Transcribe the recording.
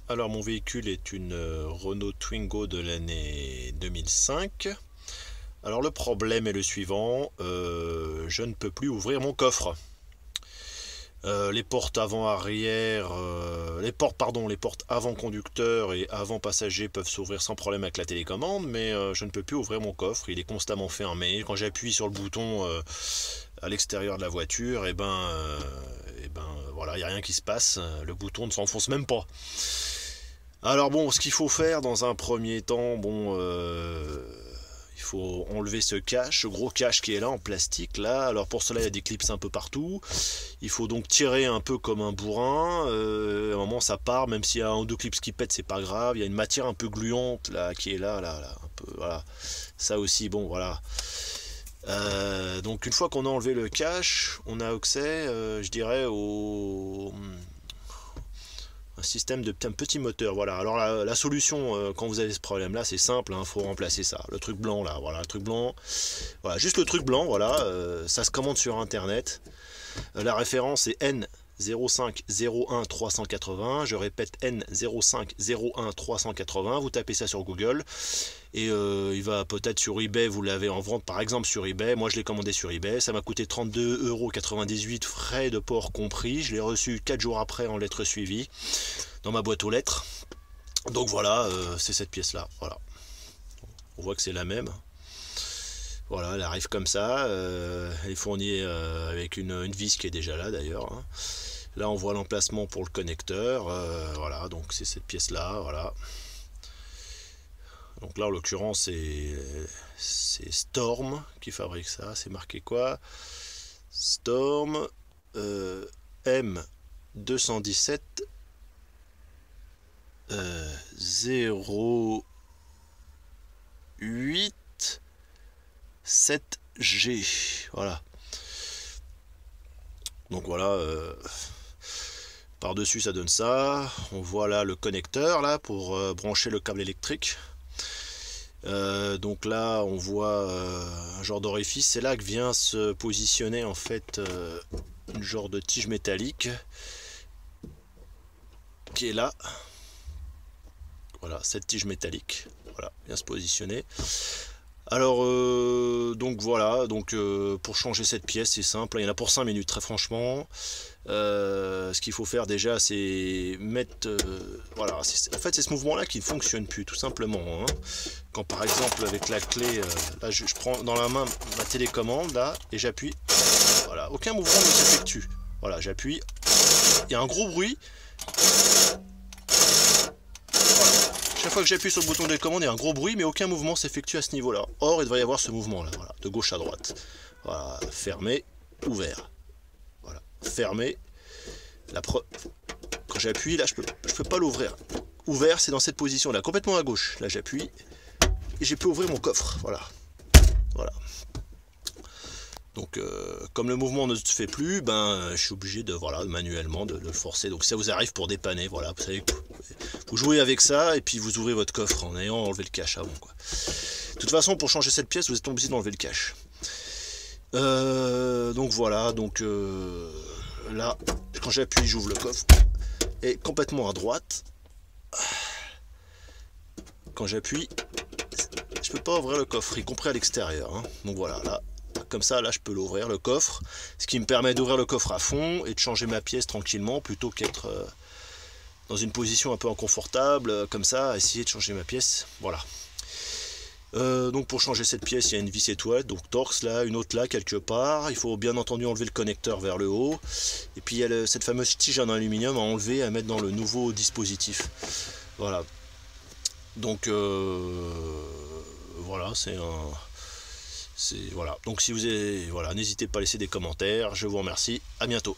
Alors mon véhicule est une Renault Twingo de l'année 2005. Alors le problème est le suivant, je ne peux plus ouvrir mon coffre. Les portes avant-arrière, les portes avant-conducteur et avant-passager peuvent s'ouvrir sans problème avec la télécommande, mais je ne peux plus ouvrir mon coffre, il est constamment fermé. Quand j'appuie sur le bouton à l'extérieur de la voiture, voilà, il n'y a rien qui se passe, le bouton ne s'enfonce même pas. Alors bon, ce qu'il faut faire dans un premier temps, il faut enlever ce cache, ce gros cache qui est là en plastique là. Alors pour cela il y a des clips un peu partout. Il faut donc tirer un peu comme un bourrin. À un moment ça part, même s'il y a un ou deux clips qui pètent, c'est pas grave. Il y a une matière un peu gluante là qui est là, un peu, voilà. Ça aussi, bon voilà. Donc une fois qu'on a enlevé le cache, on a accès, je dirais, au un système de un petit moteur. Voilà. Alors la solution quand vous avez ce problème là, c'est simple, hein, faut remplacer ça, le truc blanc là, voilà, le truc blanc, voilà, juste le truc blanc, voilà, ça se commande sur internet. La référence est N 0501 380, je répète N 0501 380, vous tapez ça sur Google et il va peut-être sur eBay, vous l'avez en vente par exemple sur eBay. Moi je l'ai commandé sur eBay, ça m'a coûté 32,98 €, frais de port compris. Je l'ai reçu 4 jours après en lettres suivies dans ma boîte aux lettres. Donc voilà, c'est cette pièce là, voilà, on voit que c'est la même. Voilà, elle arrive comme ça, elle est fournie avec une vis qui est déjà là d'ailleurs, hein. Là on voit l'emplacement pour le connecteur, voilà, donc c'est cette pièce là, voilà. Donc là en l'occurrence c'est Storm qui fabrique ça, c'est marqué quoi? Storm M217 08 7G, voilà. Donc voilà, par dessus ça donne ça. On voit là le connecteur là pour brancher le câble électrique. Donc là on voit un genre d'orifice, c'est là que vient se positionner en fait une genre de tige métallique qui est là. Voilà, cette tige métallique, voilà, vient se positionner. Alors donc voilà, donc pour changer cette pièce c'est simple, il y en a pour 5 minutes très franchement. Ce qu'il faut faire déjà c'est mettre voilà, en fait c'est ce mouvement là qui ne fonctionne plus tout simplement, hein. Quand par exemple avec la clé là je prends dans la main ma télécommande là et j'appuie, voilà, aucun mouvement ne s'effectue. Voilà, j'appuie, il y a un gros bruit. Chaque fois que j'appuie sur le bouton de commande, il y a un gros bruit, mais aucun mouvement s'effectue à ce niveau-là. Or, il devrait y avoir ce mouvement-là, voilà, de gauche à droite. Voilà, fermé, ouvert. Voilà, fermé. Quand j'appuie, là, je peux pas l'ouvrir. Ouvert, c'est dans cette position-là, complètement à gauche. Là, j'appuie et j'ai pu ouvrir mon coffre. Voilà, voilà. Donc, comme le mouvement ne se fait plus, je suis obligé de, voilà, manuellement de le forcer. Donc, ça vous arrive pour dépanner, voilà, vous savez, vous jouez avec ça et puis vous ouvrez votre coffre en ayant enlevé le cache avant, quoi. De toute façon, pour changer cette pièce, vous êtes obligé d'enlever le cache. Donc voilà, donc là, quand j'appuie, j'ouvre le coffre et complètement à droite. Quand j'appuie, je peux pas ouvrir le coffre, y compris à l'extérieur, hein. Donc voilà, là. Comme ça, là, je peux l'ouvrir, le coffre, ce qui me permet d'ouvrir le coffre à fond et de changer ma pièce tranquillement, plutôt qu'être dans une position un peu inconfortable, comme ça, à essayer de changer ma pièce. Voilà. Donc pour changer cette pièce, il y a une vis étoile, donc torx là, une autre là, quelque part. Il faut bien entendu enlever le connecteur vers le haut. Et puis il y a cette fameuse tige en aluminium à enlever, à mettre dans le nouveau dispositif. Voilà. Donc voilà, voilà. Donc si vous avez, voilà, n'hésitez pas à laisser des commentaires. Je vous remercie. À bientôt.